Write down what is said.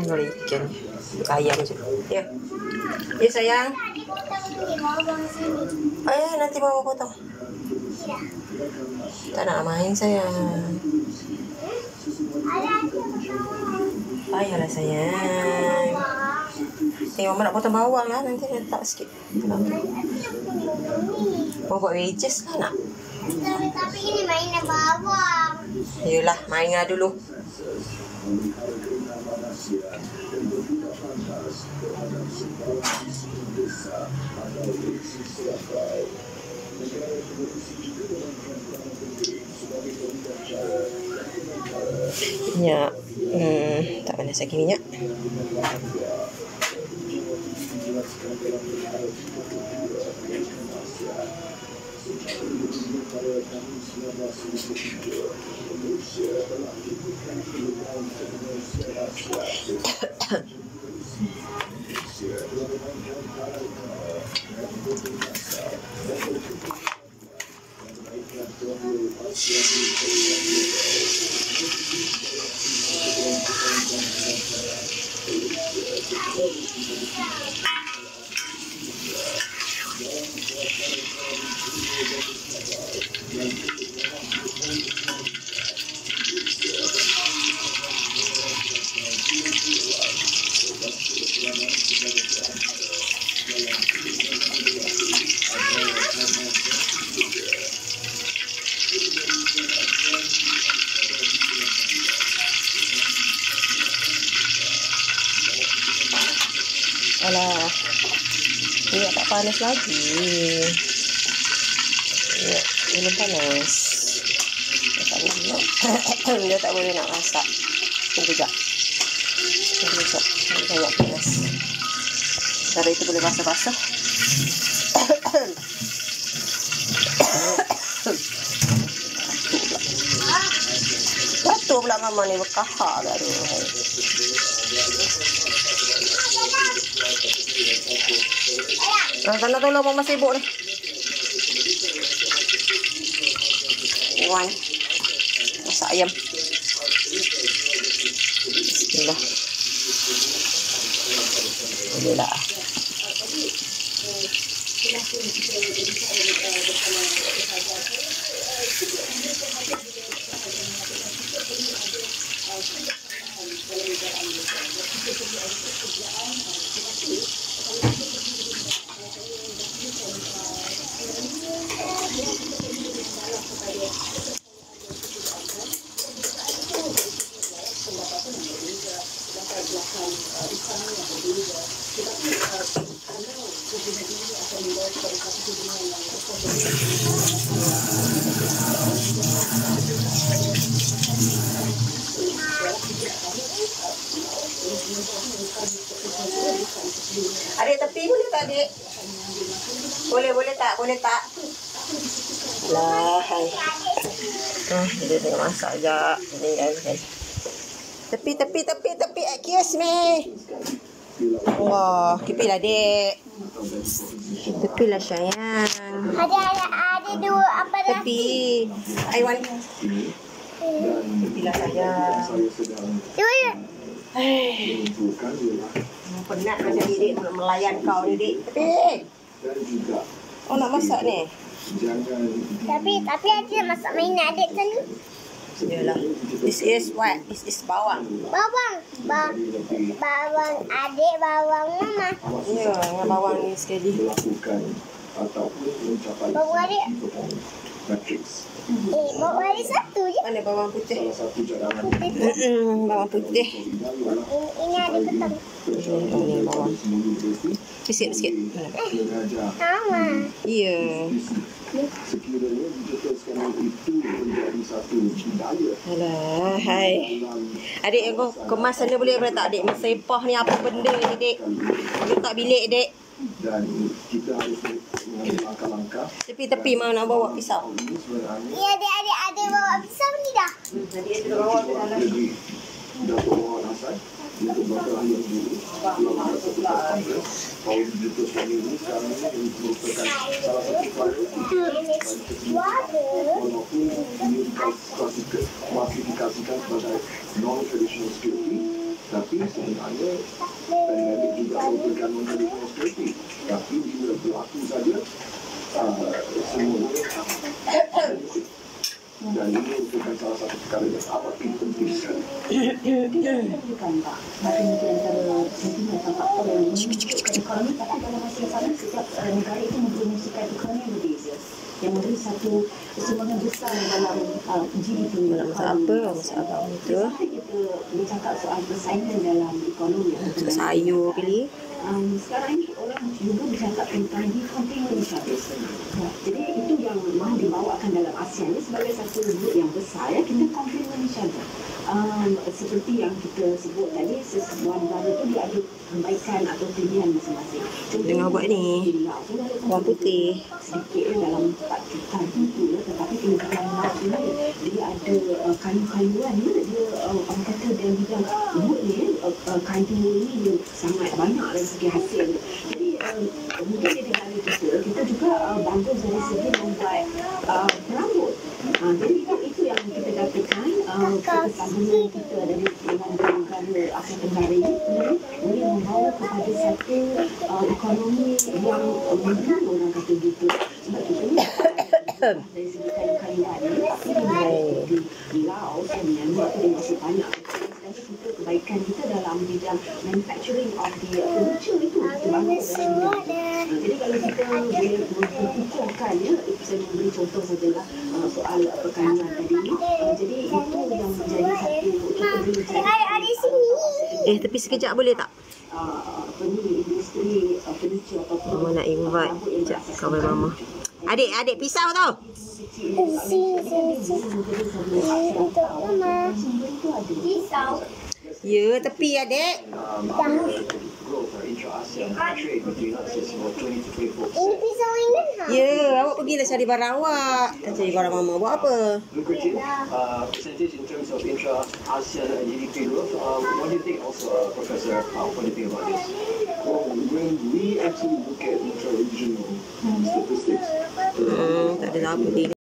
Goreng ikan ayam je. Ya. Ya sayang. Nanti mama potong. Tak nak main sayang. Payahlah sayang. Mama nak potong bawang lah. Nanti letak sikit. Mau buat wedges lah nak? Tapi ini mainan bawang. Yelah, main lah dulu. Minyak. Tak panas lagi minyak. Alah, minyak tak panas lagi. Minyak belum panas. Dia tak boleh nak masak. Tunggu sekejap. Minyak panas. Cara itu boleh basah-basah. Batuk pula mama ni berkahak baru. Sana tolong mama sibuk ni. Iwan. Masak ayam. Bismillah. Boleh lah. Adik tepi boleh tak adik? Boleh tak? Boleh tak? Lah, hai. Dia tengah masak sekejap. Tepi. Excuse me. Wah, tepilah adik. Tepilah sayang. Ada dua apa lagi? Tepi. Aiwan. Tepilah sayang. Dua. Penat macam ni dik nak melayan kau ni dik. Tepi. Oh nak masak ni? Tapi ada masak mainan adik tu ni. Yalah. This is what? This is bawang. Bawang adik, bawang mama. Ya, dengan bawang ni sekali. Bawang adik. Bawang adik satu je. Mana bawang putih? Putih. Bawang putih. Ini adik petang. Ini bawang. Sikit. Sama. Ya. Sekiranya dijelaskan itu menjadi satu budaya. Alah, hai. Adik, kau kemas sana boleh tak adik? Mesepah ni apa benda ni, dik? Letak bilik, dik. Dan kita harus mengambil langkah-langkah. Tepi mau nak bawa pisau. Ya, adik ada bawa pisau ni dah. Tadi ada bawa ke dalam. Datuk Muhammad Hassan untuk bakal ayam dulu. Tahun dijelaskan ini sekarang ini merupakan salah satu walaupun ini klasifikasikan sebagai non-traditional security, tapi sebenarnya pandemik juga merupakan non-traditional security. Tapi bila berlaku saja, semuanya dan ini merupakan salah satu perkara yang amat penting sekali. Yang memberi satu sumbangan besar dalam GDP. Masak apa itu? Kita bercakap soal persaingan dalam ekonomi. Sayur pilih. Sekarang ini orang juga bercakap tentang complementary service. Jadi itu yang mahu dibawakan dalam ASEAN ini sebagai satu grup yang besar. Ya, kita complementary service. Seperti yang kita sebut tadi, sesebuah negara itu dia ada kebaikan atau kelebihan masing-masing. Tengah buat ni bawang putih. Sedikit dalam 4 juta itu, tetapi kelebihan lain dia ada kayu-kayuan, dia orang kata dalam bidang wood ni, kayu ni dia sangat banyak dari segi hasil. Jadi mungkin di negara kita juga bagus dari segi membuat perabot. Jadi itu yang kita dapatkan kesambungan kita dari negara Asia Tenggara ini boleh membawa kepada satu ekonomi yang menang, orang kata gitu. Sebab kita ni dari segi kayu-kayuan ni, tapi di Laos dan Myanmar tu dia masih banyak. Kita kebaikan kita dalam bidang manufacturing of the furniture itu kita bangun dalam bidang. Jadi kalau kita boleh mengukurkan, ya, saya memberi contoh sajalah soal perkawinan tadi ni. Jadi itu yang menjadi satu Ada sini. Tepi sekejap boleh tak? industri furniture ataupun Mama nak invite sekejap kawan mama. Adik pisau tau. Untuk mama. Pisau. Ya, tepi adik. Ini pisau mainan ha? Ya, awak pergilah cari barang awak. Tak cari barang mama. Buat apa? Percentage in terms of intra-ASEAN GDP growth. What do you think also, Professor? What do you think about this? Well, when we actually look at intra-regional statistics, Tak ada apa dia.